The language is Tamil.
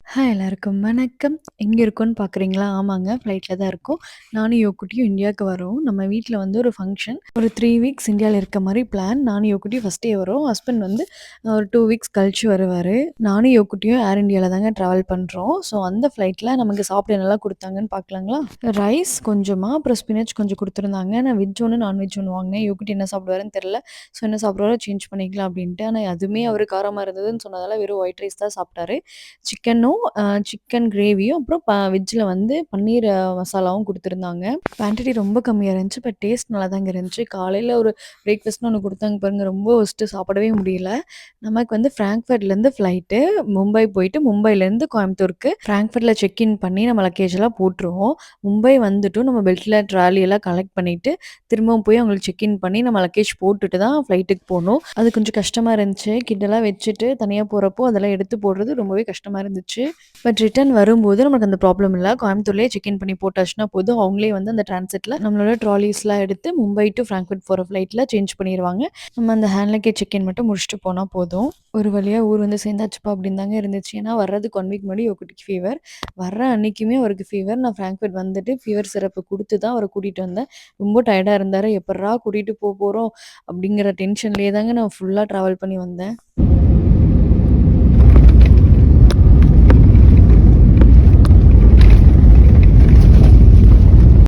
எல்லாருக்கும் வணக்கம். எங்க இருக்கோம்ன்னு பார்க்குறீங்களா? ஆமாங்க. ஃப்ளைட்ல தான் இருக்கோம். நானும் யோக்குட்டியும் இந்தியாவுக்கு வரோம். நம்ம வீட்ல வந்து ஒரு ஃபங்ஷன். ஒரு 3 வீக்ஸ் இந்தியால இருக்க மாரி பிளான். நானும் யோக்குட்டியும் ஃபர்ஸ்ட்டே வரோம். ஹஸ்பண்ட் வந்து ஒரு 2 வீக்ஸ் கழிச்சு வருவாரு. நானும் யோக்குட்டியும் ஏர் இண்டியால தாங்க ட்ராவல் பண்றோம். ஸோ அந்த ஃப்ளைட்ல நமக்கு சாப்பிட என்னலாம் குடுத்தாங்கன்னு பார்க்கலாங்களா? ரைஸ் கொஞ்சமா, அப்புறம் ஸ்பினச் கொஞ்சம் குடுத்துருந்தாங்க. நான் வெஜ் ஒண்ணு, நான்வெஜ் ஒண்ணு வாங்கினேன். யோக்குட்டி என்ன சாப்பிடுவாருன்னு தெரியல. ஸோ என்ன சாப்பிடுவாரோ சேஞ்ச் பண்ணிக்கலாம் அப்படின்ட்டு. ஆனா அதுவுமே அவரு காரமா இருந்ததுன்னு சொன்னதால வெறும் ஒயிட் ரைஸ் தான் சாப்பிட்டாரு. சிக்கனும் சிக்கன் கிரேவியும், அப்புறம் வெஜ்ஜில வந்து பன்னீர் மசாலாவும் குடுத்துருந்தாங்க. குவான்டிட்டி ரொம்ப கம்மியா இருந்துச்சு. பட் டேஸ்ட் நல்லா தாங்க இருந்துச்சு. காலையில ஒரு பிரேக்ஃபாஸ்ட்ன்னு ஒண்ணு குடுத்தாங்க பாருங்க. ரொம்ப ஒர்ஸ்ட்டு சாப்பிடவே முடியல. நமக்கு வந்து ஃப்ராங்க்ஃபர்ட்லேருந்து ஃப்ளைட்டு மும்பை போயிட்டு, மும்பைலேருந்து கோயம்புத்தூருக்கு ஃப்ராங்க்ஃபர்ட்ல செக் இன் பண்ணி நம்ம லக்கேஜ்லாம் போட்டுருவோம். மும்பை வந்துட்டும் நம்ம பெல்ட்ல ட்ராலி எல்லாம் கலெக்ட் பண்ணிட்டு, திரும்பவும் போய் அவங்களுக்கு செக் இன் பண்ணி நம்ம லக்கேஜ் போட்டுட்டு தான் ஃப்ளைட்டுக்கு போணும். அது கொஞ்சம் கஷ்டமா இருந்துச்சு. கிட்டலாம் வச்சுட்டு தனியா போறப்போ அதெல்லாம் எடுத்து போடுறது ரொம்பவே கஷ்டமா இருந்துச்சு. பட் ரிட்டர்ன் வரும்போது நமக்கு அந்த ப்ராப்ளம் இல்ல. கோயம்புத்தூர்லயே செக் இன் பண்ணி போட்டாச்சுன்னா போதும். அவங்களே வந்து அந்த டிரான்சிட்ல நம்மளோட ட்ராலிஸ்லாம் எடுத்து மும்பை டூ ஃப்ராங்க்ஃபர்ட் போற ஃப்ளைட்ல சேஞ்ச் பண்ணிருவாங்க. நம்ம அந்த ஹேண்ட் லக்கேஜ் செக் இன் மட்டும் முடிச்சுட்டு போனா போதும். ஒரு வழியா ஊர் வந்து சேர்ந்தாச்சுப்பா அப்படின்னு தாங்க இருந்துச்சு. ஏன்னா வர்றதுக்கு 1 வீக் முன்னாடி யோகிட்க்கு ஃபீவர். வர்ற அன்னைக்குமே அவருக்கு ஃபீவர். நான் ஃப்ராங்க்ஃபர்ட் வந்துட்டு ஃபீவர் சிரப் குடுத்து தான் அவர கூட்டிட்டு வந்தேன். ரொம்ப டயர்டா இருந்தாரு. எப்புட்றா கூட்டிட்டு போறோம் அப்படிங்கிற டென்ஷன்லேயே தாங்க நான் ஃபுல்லா ட்ராவல் பண்ணி வந்தேன்.